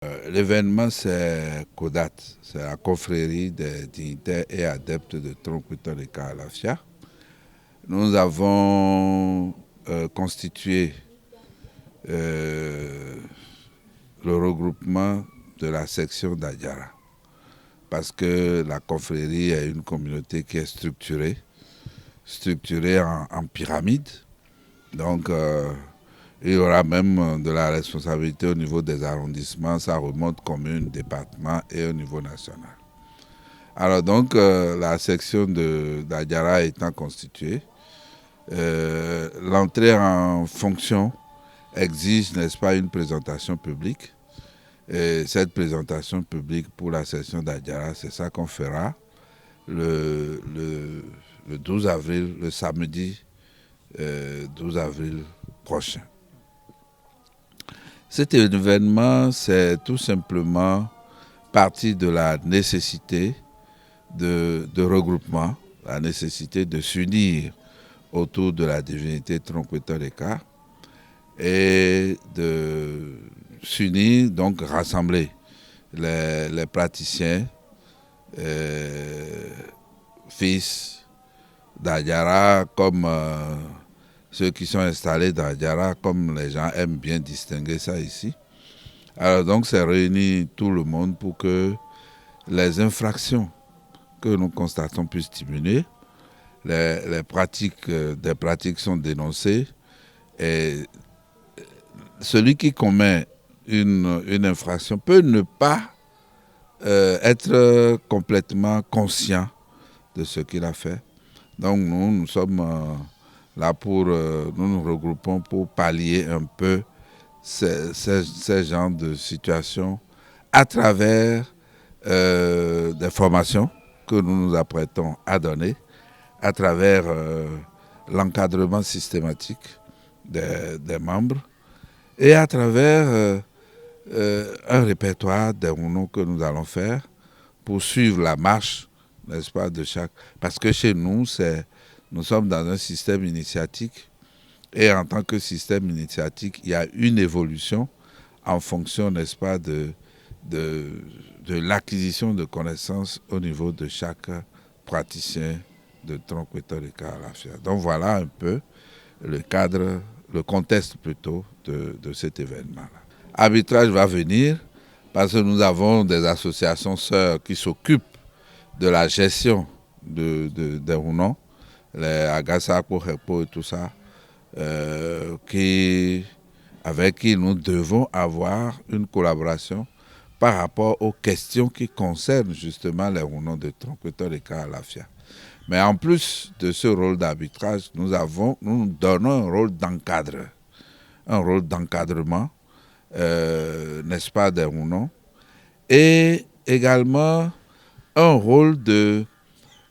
L'événement, c'est Kodat, c'est la confrérie des dignitaires et adeptes de Tronc-Coutant de Kalafia. Nous avons constitué euh, le regroupement de la section d'Adjara parce que la confrérie est une communauté qui est structurée en pyramide. Donc, il y aura même de la responsabilité au niveau des arrondissements, ça remonte commune, département et au niveau national. Alors donc, la section d'Adjara étant constituée, l'entrée en fonction exige, n'est-ce pas, une présentation publique. Et cette présentation publique pour la section d'Adjara, c'est ça qu'on fera le 12 avril, le samedi 12 avril prochain. Cet événement, c'est tout simplement partie de la nécessité de regroupement, la nécessité de s'unir autour de la divinité Tronc-Coutant Deka et de s'unir, donc rassembler les praticiens, fils d'Adjara comme ceux qui sont installés dans Adjara, comme les gens aiment bien distinguer ça ici. Alors donc c'est réunir tout le monde pour que les infractions que nous constatons puissent diminuer. Les pratiques, des pratiques sont dénoncées et celui qui commet une infraction peut ne pas être complètement conscient de ce qu'il a fait. Donc nous sommes là pour, nous nous regroupons pour pallier un peu ces genres de situations à travers des formations que nous nous apprêtons à donner, à travers l'encadrement systématique des membres et à travers un répertoire des réunions que nous allons faire pour suivre la marche, n'est-ce pas, de chaque... Parce que chez nous, nous sommes dans un système initiatique et en tant que système initiatique, il y a une évolution en fonction, n'est-ce pas, de l'acquisition de connaissances au niveau de chaque praticien de Tronc-Coutant de Kalafia. Donc voilà un peu le cadre, le contexte plutôt de cet événement-là. Arbitrage va venir parce que nous avons des associations sœurs qui s'occupent de la gestion des réunions, les Agasapo, Repo et tout ça, avec qui nous devons avoir une collaboration par rapport aux questions qui concernent justement les réunions de Tronc-Coutant de Kalafia. Mais en plus de ce rôle d'arbitrage, nous donnons un rôle d'encadreur, un rôle d'encadrement, n'est-ce pas, des réunions, et également un rôle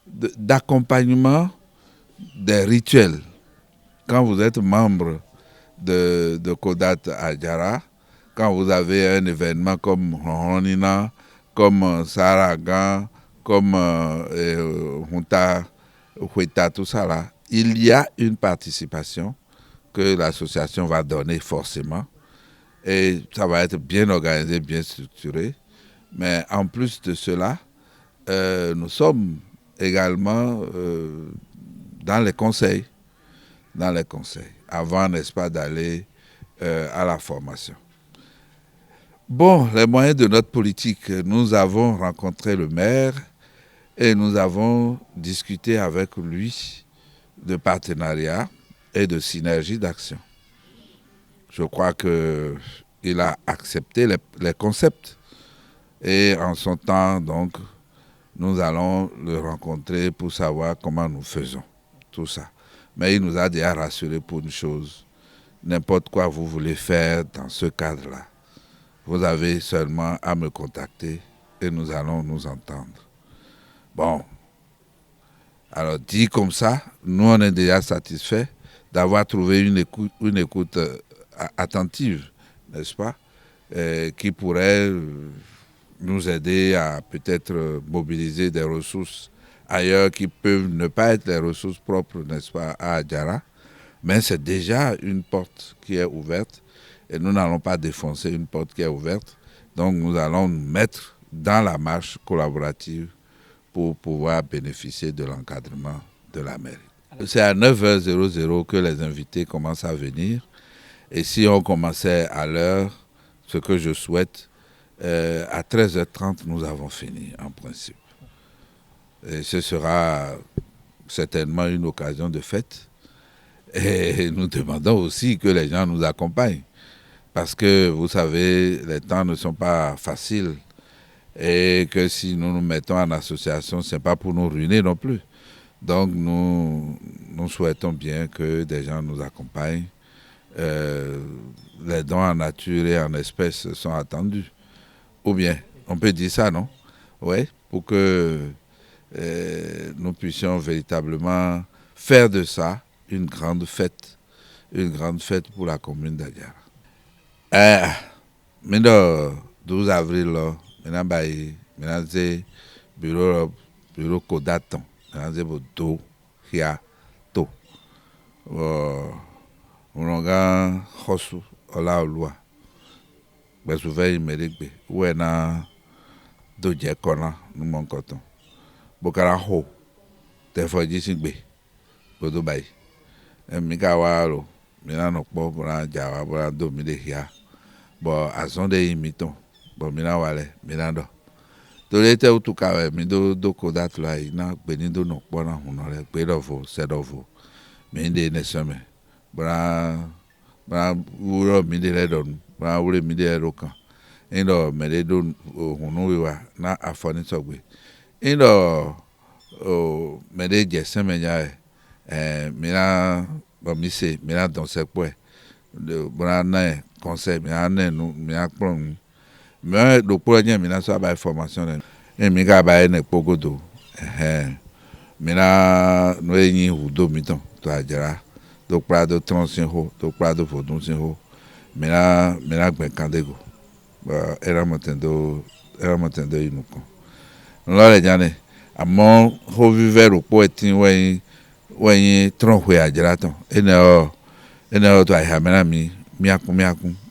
d'accompagnement des rituels. Quand vous êtes membre de Kodat Adjara, quand vous avez un événement comme Ronina, comme Saragan, comme Hunta, Hueta, tout ça là, il y a une participation que l'association va donner forcément et ça va être bien organisé, bien structuré. Mais en plus de cela, nous sommes également dans les conseils, avant, n'est-ce pas, d'aller à la formation. Bon, les moyens de notre politique, nous avons rencontré le maire et nous avons discuté avec lui de partenariat et de synergie d'action. Je crois qu'il a accepté les concepts et en son temps, donc, nous allons le rencontrer pour savoir comment nous faisons tout ça. Mais il nous a déjà rassuré pour une chose, n'importe quoi vous voulez faire dans ce cadre-là, vous avez seulement à me contacter et nous allons nous entendre. Bon, alors dit comme ça, nous on est déjà satisfaits d'avoir trouvé une écoute attentive, n'est-ce pas, qui pourrait nous aider à peut-être mobiliser des ressources ailleurs qui peuvent ne pas être les ressources propres, n'est-ce pas, à Adjara. Mais c'est déjà une porte qui est ouverte et nous n'allons pas défoncer une porte qui est ouverte. Donc nous allons nous mettre dans la marche collaborative pour pouvoir bénéficier de l'encadrement de la mairie. C'est à 9h00 que les invités commencent à venir. Et si on commençait à l'heure, ce que je souhaite, à 13h30, nous avons fini en principe. Et ce sera certainement une occasion de fête. Et nous demandons aussi que les gens nous accompagnent. Parce que, vous savez, les temps ne sont pas faciles. Et que si nous nous mettons en association, ce n'est pas pour nous ruiner non plus. Donc nous souhaitons bien que des gens nous accompagnent. Les dons en nature et en espèces sont attendus. Ou bien, on peut dire ça, non? Oui, pour que nous puissions véritablement faire de ça une grande fête pour la commune d'Adiara. Le 12 avril, maintenant, c'est bureau Kodaton, maintenant, c'est do, hia, to. On a Hosu, Ola Olua. Ben souvent, il me dit, ouais, na, do Jekona, nous m'en coton. Bokara ho, t'es fort d'ici, bodo bay. Mika waro, mina no po, bona jawa, bona do, mi de hia. Bon, à son des imitons. Bon, mina wale, mina do. Tolete utukawe, mi do kodat la, ina, benido no pona, hunore, bedovo, sedovo. Minde nesome. Bra uro mi de redon, bra ure mi de rokan. Indo me de do hunuwa na afoni sogwe. Indo me de jeseme nyae. Mina bon mi se, mina don sekwe. Bra na conseil, mina ne nou, mina plon. Mais do pour nya mina so ba formation e mi ga ba ne pogodo. Mina no yin hudo miton to Adiara. Do prado tronsin ho, do prado vodun sin ho. Mina gben kandego. Ba era motendo inuko. Nlo le jane. Àmọ́ ho viver o po etin wen tron ho Adiara ton. Ene o to ai ha mena mi akun